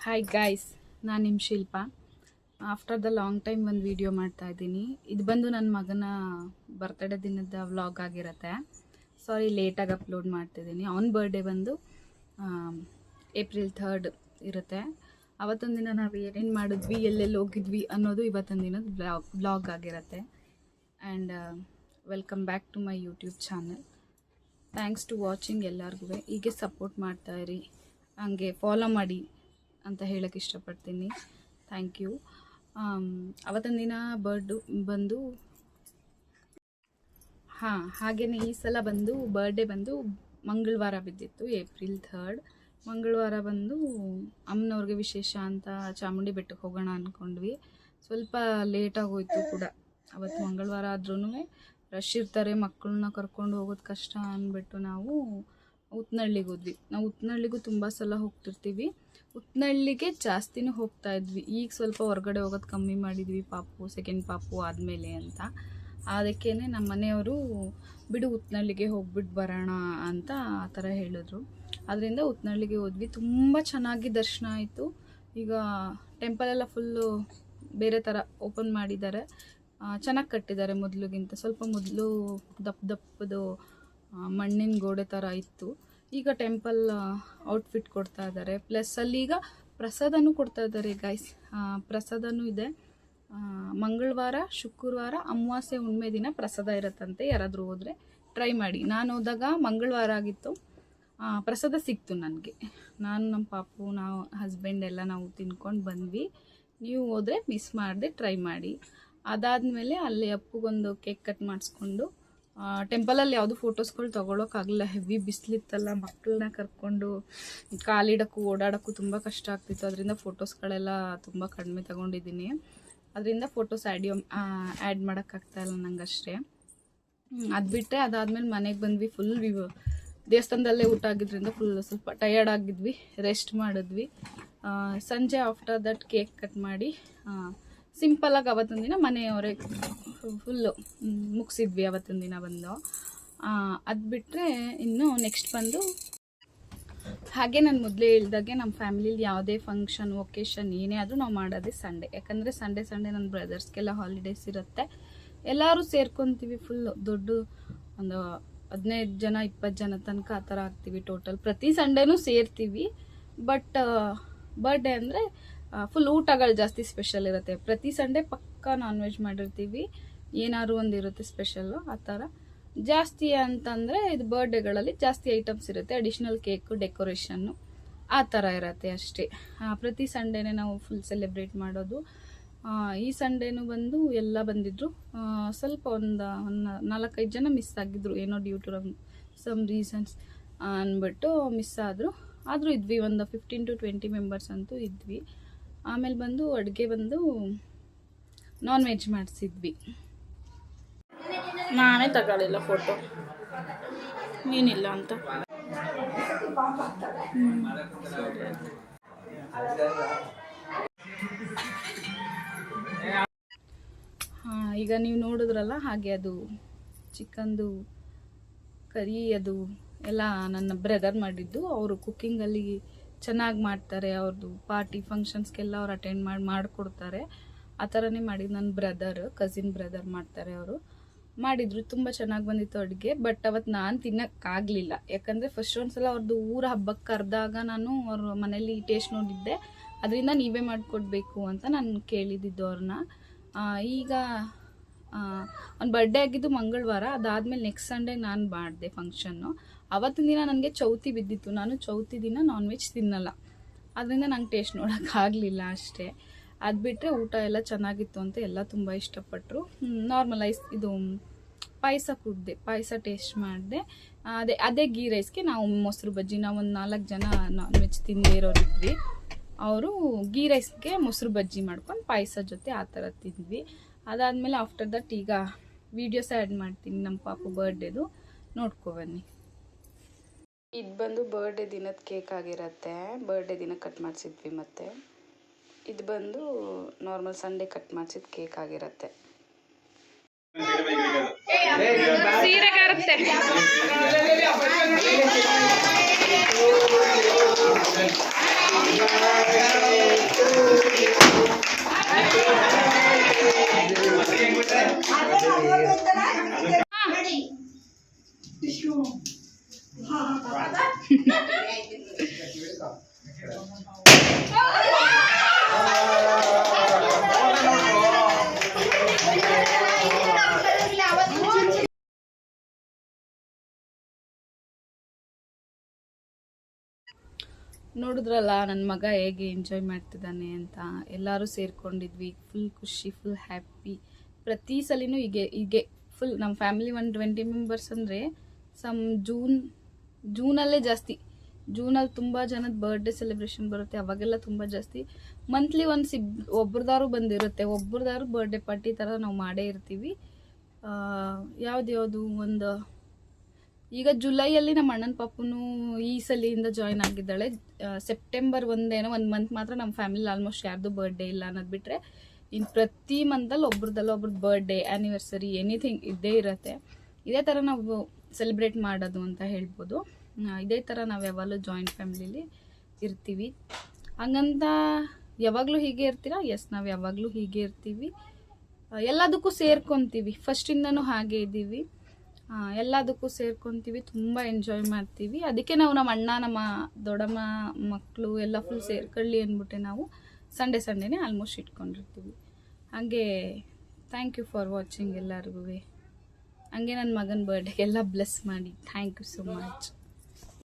Hi guys, ನಾನು ನಿಮ್ಮ ಶಿಲ್ಪ. After the long time ಒಂದು ವಿಡಿಯೋ ಮಾಡ್ತಾ ಇದ್ದೀನಿ. ಇದು ಬಂದು ನನ್ನ ಮಗನ ಬರ್ತ್ಡೇ ದಿನದ ವ್ಲಾಗ್ ಆಗಿರುತ್ತೆ. ಸಾರಿ, ಲೇಟಾಗಿ ಅಪ್ಲೋಡ್ ಮಾಡ್ತಿದ್ದೀನಿ. ಅವನ ಬರ್ಡೇ ಬಂದು ಏಪ್ರಿಲ್ 3 ಇರುತ್ತೆ. ಅವತ್ತೊಂದು ದಿನ ನಾವು ಏನೇನು ಮಾಡಿದ್ವಿ, ಎಲ್ಲೆಲ್ಲಿ ಹೋಗಿದ್ವಿ ಅನ್ನೋದು ಇವತ್ತೊಂದು ದಿನದ ವ್ಲಾಗ್ ಆಗಿರುತ್ತೆ. And welcome back to my YouTube channel. Thanks to watching. ಎಲ್ಲರಿಗೂ ಹೀಗೆ ಸಪೋರ್ಟ್ ಮಾಡ್ತಾಯಿರಿ, ಹಂಗೆ ಫಾಲೋ ಮಾಡಿ ಅಂತ ಹೇಳೋಕ್ಕೆ ಇಷ್ಟಪಡ್ತೀನಿ. Thank you. ಅವತ್ತೊಂದು ದಿನ ಬಂದು ಹಾಗೆಯೇ ಈ ಸಲ ಬರ್ಡೇ ಬಂದು ಮಂಗಳವಾರ ಬಿದ್ದಿತ್ತು, ಏಪ್ರಿಲ್ 3. ಮಂಗಳವಾರ ಬಂದು ಅಮ್ಮನವ್ರಿಗೆ ವಿಶೇಷ ಅಂತ ಚಾಮುಂಡಿ ಬೆಟ್ಟಕ್ಕೆ ಹೋಗೋಣ ಅಂದ್ಕೊಂಡ್ವಿ. ಸ್ವಲ್ಪ ಲೇಟಾಗೋಯ್ತು ಕೂಡ. ಅವತ್ತು ಮಂಗಳವಾರ ಆದ್ರೂ ರಶ್ ಇರ್ತಾರೆ, ಮಕ್ಕಳನ್ನ ಕರ್ಕೊಂಡು ಹೋಗೋದು ಕಷ್ಟ ಅಂದ್ಬಿಟ್ಟು ನಾವು ಉತ್ತನಹಳ್ಳಿಗೆ ಹೋದ್ವಿ. ನಾವು ಉತ್ತನಹಳ್ಳಿಗೂ ತುಂಬ ಸಲ ಹೋಗ್ತಿರ್ತೀವಿ. ಉತ್ತನಹಳ್ಳಿಗೆ ಜಾಸ್ತಿನೂ ಹೋಗ್ತಾ ಇದ್ವಿ. ಈಗ ಸ್ವಲ್ಪ ಹೊರಗಡೆ ಹೋಗೋದು ಕಮ್ಮಿ ಮಾಡಿದ್ವಿ, ಸೆಕೆಂಡ್ ಪಾಪು ಆದಮೇಲೆ ಅಂತ. ಅದಕ್ಕೇ ನಮ್ಮ ಮನೆಯವರು ಬಿಡು ಉತ್ತನಹಳ್ಳಿಗೆ ಹೋಗ್ಬಿಟ್ಟು ಬರೋಣ ಅಂತ ಆ ಥರ ಹೇಳಿದ್ರು. ಅದರಿಂದ ಉತ್ತನಹಳ್ಳಿಗೆ ಹೋದ್ವಿ. ತುಂಬ ಚೆನ್ನಾಗಿ ದರ್ಶನ ಆಯಿತು. ಈಗ ಟೆಂಪಲೆಲ್ಲ ಫುಲ್ಲು ಬೇರೆ ಥರ ಓಪನ್ ಮಾಡಿದ್ದಾರೆ, ಚೆನ್ನಾಗಿ ಕಟ್ಟಿದ್ದಾರೆ. ಮೊದಲಿಗಿಂತ ಸ್ವಲ್ಪ ಮೊದಲು ದಪ್ಪದು ಮಣ್ಣಿನ ಗೋಡೆ ಥರ ಇತ್ತು. ಈಗ ಟೆಂಪಲ್ ಔಟ್ಫಿಟ್ ಕೊಡ್ತಾ ಇದ್ದಾರೆ. ಪ್ಲಸ್ ಅಲ್ಲಿ ಈಗ ಪ್ರಸಾದನೂ ಕೊಡ್ತಾ ಇದ್ದಾರೆ ಗೈಸ್. ಪ್ರಸಾದನೂ ಇದೆ. ಮಂಗಳವಾರ, ಶುಕ್ರವಾರ, ಅಮಾವಾಸ್ಯೆ, ಹುಣ್ಣಿಮೆ ದಿನ ಪ್ರಸಾದ ಇರುತ್ತಂತೆ. ಯಾರಾದರೂ ಹೋದರೆ ಟ್ರೈ ಮಾಡಿ. ನಾನು ಹೋದಾಗ ಮಂಗಳವಾರ ಆಗಿತ್ತು, ಪ್ರಸಾದ ಸಿಕ್ತು ನನಗೆ. ನಾನು, ನಮ್ಮ ಪಾಪು, ನಾವು ಹಸ್ಬೆಂಡ್ ಎಲ್ಲ ನಾವು ತಿನ್ಕೊಂಡು ಬಂದ್ವಿ. ನೀವು ಹೋದರೆ ಮಿಸ್ ಮಾಡದೆ ಟ್ರೈ ಮಾಡಿ. ಅದಾದಮೇಲೆ ಅಲ್ಲಿ ಅಪ್ಪಗೊಂದು ಕೇಕ್ ಕಟ್ ಮಾಡಿಸ್ಕೊಂಡು, ಟೆಂಪಲಲ್ಲಿ ಯಾವುದು ಫೋಟೋಸ್ಗಳು ತೊಗೊಳೋಕ್ಕಾಗಲಿಲ್ಲ, ಹೆವಿ ಬಿಸಿಲಿತ್ತಲ್ಲ. ಮಕ್ಕಳನ್ನ ಕರ್ಕೊಂಡು ಕಾಲಿಡೋಕ್ಕೂ ಓಡಾಡೋಕ್ಕೂ ತುಂಬ ಕಷ್ಟ ಆಗ್ತಿತ್ತು. ಅದರಿಂದ ಫೋಟೋಸ್ಗಳೆಲ್ಲ ತುಂಬ ಕಡಿಮೆ ತೊಗೊಂಡಿದ್ದೀನಿ. ಅದರಿಂದ ಫೋಟೋಸ್ ಆ್ಯಡ್ ಮಾಡೋಕ್ಕಾಗ್ತಾಯಿಲ್ಲ ನನಗಷ್ಟೇ. ಅದು ಬಿಟ್ಟರೆ ಅದಾದಮೇಲೆ ಮನೆಗೆ ಬಂದ್ವಿ. ಫುಲ್ ದೇವಸ್ಥಾನದಲ್ಲೇ ಊಟ ಆಗಿದ್ದರಿಂದ ಸ್ವಲ್ಪ ಟಯರ್ಡ್ ಆಗಿದ್ವಿ, ರೆಸ್ಟ್ ಮಾಡಿದ್ವಿ. ಸಂಜೆ ಆಫ್ಟರ್ ದಟ್ ಕೇಕ್ ಕಟ್ ಮಾಡಿ ಸಿಂಪಲಾಗಿ ಅವತ್ತೊಂದು ದಿನ ಮನೆಯವರೇ ಫುಲ್ಲು ಮುಗಿಸಿದ್ವಿ. ಅವತ್ತೊಂದು ದಿನ ಬಂದು ಅದು ಬಿಟ್ಟರೆ ಇನ್ನು ನೆಕ್ಸ್ಟ್ ಬಂದು ಹಾಗೆ ನಾನು ಮೊದಲೇ ಹೇಳ್ದಾಗೆ ನಮ್ಮ ಫ್ಯಾಮಿಲಿಲಿ ಯಾವುದೇ ಫಂಕ್ಷನ್, ಒಕೇಶನ್ ಏನೇ ಆದರೂ ನಾವು ಮಾಡೋದೇ ಸಂಡೇ. ಯಾಕಂದರೆ ಸಂಡೇ ನನ್ನ ಬ್ರದರ್ಸ್ಗೆಲ್ಲ ಹಾಲಿಡೇಸ್ ಇರುತ್ತೆ. ಎಲ್ಲರೂ ಸೇರ್ಕೊತೀವಿ. ಫುಲ್ಲು ದೊಡ್ಡ ಒಂದು 15 ಜನ 20 ಜನ ತನಕ ಆ ಥರ ಆಗ್ತೀವಿ ಟೋಟಲ್. ಪ್ರತಿ ಸಂಡೇನೂ ಸೇರ್ತೀವಿ. ಬಟ್ ಬರ್ಡೇ ಅಂದರೆ ಫುಲ್ ಊಟಗಳು ಜಾಸ್ತಿ ಸ್ಪೆಷಲ್ ಇರುತ್ತೆ. ಪ್ರತಿ ಸಂಡೇ ಪಕ್ಕಾ ನಾನ್ ವೆಜ್ ಮಾಡಿರ್ತೀವಿ, ಏನಾದ್ರು ಒಂದು ಇರುತ್ತೆ ಸ್ಪೆಷಲ್ಲು ಆ ಥರ. ಜಾಸ್ತಿ ಅಂತಂದರೆ ಇದು ಬರ್ಡೇಗಳಲ್ಲಿ ಜಾಸ್ತಿ ಐಟಮ್ಸ್ ಇರುತ್ತೆ, ಅಡಿಷ್ನಲ್ ಕೇಕು, ಡೆಕೋರೇಷನ್ನು ಆ ಥರ ಇರುತ್ತೆ ಅಷ್ಟೇ. ಪ್ರತಿ ಸಂಡೇನೇ ನಾವು ಫುಲ್ ಸೆಲೆಬ್ರೇಟ್ ಮಾಡೋದು. ಈ ಸಂಡೇನೂ ಬಂದು ಎಲ್ಲ ಬಂದಿದ್ದರು. ಸ್ವಲ್ಪ ಒಂದು 4-5 ಜನ ಮಿಸ್ ಆಗಿದ್ರು, ಏನೋ ಡ್ಯೂ ಟು ಸಮ್ ರೀಸನ್ಸ್ ಅಂದ್ಬಿಟ್ಟು ಮಿಸ್ ಆದರೂ ಇದ್ವಿ. ಒಂದು 15 to 20 ಮೆಂಬರ್ಸ್ ಅಂತೂ ಇದ್ವಿ. ಆಮೇಲೆ ಬಂದು ಅಡುಗೆ ಬಂದು ನಾನ್ ವೆಜ್ ಮಾಡಿಸಿದ್ವಿ. ನಾನೇ ತಗೊಳ್ಳಿಲ್ಲ ಫೋಟೋ, ನೀನಿಲ್ಲ ಅಂತ. ಈಗ ನೀವು ನೋಡಿದ್ರಲ್ಲ, ಹಾಗೆ ಅದು ಚಿಕನ್ದು ಕರಿ ಅದು ಎಲ್ಲ ನನ್ನ ಬ್ರದರ್ ಮಾಡಿದ್ದು. ಅವರು ಕುಕ್ಕಿಂಗಲ್ಲಿ ಚೆನ್ನಾಗಿ ಮಾಡ್ತಾರೆ. ಅವ್ರದ್ದು ಪಾರ್ಟಿ ಫಂಕ್ಷನ್ಸ್ಗೆಲ್ಲ ಅವ್ರು ಅಟೆಂಡ್ ಮಾಡಿಕೊಡ್ತಾರೆ. ಆ ಥರನೇ ಮಾಡಿದ್ದು. ನನ್ನ ಕಸಿನ್ ಬ್ರದರ್ ಮಾಡ್ತಾರೆ. ಅವರು ಮಾಡಿದರು, ತುಂಬ ಚೆನ್ನಾಗಿ ಬಂದಿತ್ತು ಅಡುಗೆ. ಬಟ್ ಅವತ್ತು ನಾನು ತಿನ್ನೋಕ್ಕಾಗಲಿಲ್ಲ. ಯಾಕಂದರೆ ಫಸ್ಟ್ ಒಂದ್ಸಲ ಅವ್ರದ್ದು ಊರ ಹಬ್ಬಕ್ಕೆ ಕರೆದಾಗ ನಾನು ಅವ್ರ ಮನೇಲಿ ಟೇಸ್ಟ್ ನೋಡಿದ್ದೆ. ಅದರಿಂದ ನೀವೇ ಮಾಡಿಕೊಡ್ಬೇಕು ಅಂತ ನಾನು ಕೇಳಿದ್ದಿದ್ದು ಅವ್ರನ್ನ. ಈಗ ಅವ್ನ ಬರ್ಡೇ ಆಗಿದ್ದು ಮಂಗಳವಾರ. ಅದಾದಮೇಲೆ ನೆಕ್ಸ್ಟ್ ಸಂಡೇ ನಾನು ಮಾಡಿದೆ ಫಂಕ್ಷನ್ನು. ಅವತ್ತಿನ ದಿನ ನನಗೆ ಚೌತಿ ಬಿದ್ದಿತ್ತು. ನಾನು ಚೌತಿ ದಿನ ನಾನ್ ವೆಜ್ ತಿನ್ನಲ್ಲ, ಅದರಿಂದ ನಂಗೆ ಟೇಸ್ಟ್ ನೋಡೋಕ್ಕಾಗಲಿಲ್ಲ ಅಷ್ಟೇ. ಅದು ಬಿಟ್ಟರೆ ಊಟ ಎಲ್ಲ ಚೆನ್ನಾಗಿತ್ತು ಅಂತ ಎಲ್ಲ ತುಂಬ ಇಷ್ಟಪಟ್ಟರು. ಇದು ಪಾಯಸ ಕುಡಿದೆ, ಪಾಯಸ ಟೇಸ್ಟ್ ಮಾಡಿದೆ. ಅದೇ ಗೀ ರೈಸ್ಗೆ ನಾವು ಮೊಸರು ಬಜ್ಜಿ, ನಾವು ಒಂದು 4 ಜನ ನಾನ್ ವೆಜ್ ತಿಂದೇ ಇರೋರಿದ್ವಿ. ಅವರು ಗೀ ರೈಸ್ಗೆ ಮೊಸರು ಬಜ್ಜಿ ಮಾಡ್ಕೊಂಡು ಪಾಯಸ ಜೊತೆ ಆ ಥರ ತಿಂದ್ವಿ. ಅದಾದಮೇಲೆ ಆಫ್ಟರ್ ದಟ್ ಈಗ ವೀಡಿಯೋಸ್ ಆ್ಯಡ್ ಮಾಡ್ತೀನಿ ನಮ್ಮ ಪಾಪು ಬರ್ಡೇದು, ನೋಡ್ಕೊಬನ್ನಿ. ಇದು ಬಂದು ಬರ್ಡೇ ದಿನದ ಕೇಕ್ ಆಗಿರುತ್ತೆ. ಬರ್ಡೇ ದಿನ ಕಟ್ ಮಾಡಿಸಿದ್ವಿ. ಮತ್ತು ಇದು ಬಂದು ನಾರ್ಮಲ್ ಸಂಡೇ ಕಟ್ ಮಾಡಿಸಿದ ಕೇಕ್ ಆಗಿರುತ್ತೆ. ಸೀರೆ ಕಾರುತ್ತೆ. ನೋಡಿದ್ರಲ್ಲ ನನ್ನ ಮಗ ಹೇಗೆ ಎಂಜಾಯ್ ಮಾಡ್ತಿದ್ದಾನೆ ಅಂತ. ಎಲ್ಲರೂ ಸೇರ್ಕೊಂಡಿದ್ವಿ, ಫುಲ್ ಖುಷಿ, ಫುಲ್ ಹ್ಯಾಪಿ. ಪ್ರತಿ ಸಲಿನೂ ಹೀಗೆ ಫುಲ್ ನಮ್ಮ ಫ್ಯಾಮಿಲಿ 20 ಮೆಂಬರ್ಸ್ ಅಂದರೆ ಜೂನಲ್ಲೇ ಜಾಸ್ತಿ. ಜೂನಲ್ಲಿ ತುಂಬ ಜನದ ಬರ್ಡೇ ಸೆಲೆಬ್ರೇಷನ್ ಬರುತ್ತೆ, ಅವಾಗೆಲ್ಲ ತುಂಬ ಜಾಸ್ತಿ. ಮಂತ್ಲಿ ಒಬ್ರದಾರು ಬಂದಿರುತ್ತೆ, ಒಬ್ರದಾರು ಬರ್ಡೇ ಪಾರ್ಟಿ ಥರ ನಾವು ಮಾಡೇ ಇರ್ತೀವಿ. ಯಾವುದು ಒಂದು ಈಗ ಜುಲೈಯಲ್ಲಿ ನಮ್ಮ ಅಣ್ಣನ ಪಾಪುನು ಈ ಸಲಿಯಿಂದ ಜಾಯ್ನ್ ಆಗಿದ್ದಾಳೆ. ಸೆಪ್ಟೆಂಬರ್ ಒಂದು ಮಂತ್ ಮಾತ್ರ ನಮ್ಮ ಫ್ಯಾಮಿಲಿ ಆಲ್ಮೋಸ್ಟ್ ಯಾರ್ದು ಬರ್ಡೇ ಇಲ್ಲ ಅನ್ನೋದು ಬಿಟ್ಟರೆ ಇನ್ನು ಪ್ರತಿ ಮಂತಲ್ಲಿ ಒಬ್ರದ್ದು ಬರ್ಡೇ, ಆ್ಯನಿವರ್ಸರಿ, ಎನಿಥಿಂಗ್ ಇದ್ದೇ ಇರುತ್ತೆ. ಇದೇ ಥರ ನಾವು ಸೆಲೆಬ್ರೇಟ್ ಮಾಡೋದು ಅಂತ ಹೇಳ್ಬೋದು. ಇದೇ ಥರ ನಾವು ಯಾವಾಗಲೂ ಜಾಯಿಂಟ್ ಫ್ಯಾಮಿಲಿಲಿ ಇರ್ತೀವಿ. ಹಂಗಂತ ಯಾವಾಗಲೂ ಹೀಗೆ ಇರ್ತೀರಾ? ಎಸ್, ನಾವು ಯಾವಾಗಲೂ ಹೀಗೆ ಇರ್ತೀವಿ. ಎಲ್ಲದಕ್ಕೂ ಸೇರ್ಕೊತೀವಿ, ಫಸ್ಟಿಂದನೂ ಹಾಗೆ ಇದ್ದೀವಿ. ಎಲ್ಲದಕ್ಕೂ ಸೇರ್ಕೊತೀವಿ, ತುಂಬ ಎಂಜಾಯ್ ಮಾಡ್ತೀವಿ. ಅದಕ್ಕೆ ನಾವು ನಮ್ಮ ಅಣ್ಣ, ನಮ್ಮ ದೊಡ್ಡಮ್ಮ ಮಕ್ಕಳು ಎಲ್ಲ ಫುಲ್ ಸೇರ್ಕೊಳ್ಳಿ ಅಂದ್ಬಿಟ್ಟೆ ನಾವು ಸಂಡೇನೇ ಆಲ್ಮೋಸ್ಟ್ ಇಟ್ಕೊಂಡಿರ್ತೀವಿ. ಹಾಗೆ ಥ್ಯಾಂಕ್ ಯು ಫಾರ್ ವಾಚಿಂಗ್ ಎಲ್ಲರಿಗೂ. ಹಂಗೆ ನನ್ನ ಮಗನ ಬರ್ಡೇ ಎಲ್ಲ ಬ್ಲೆಸ್ ಮಾಡಿ. Thank you so much.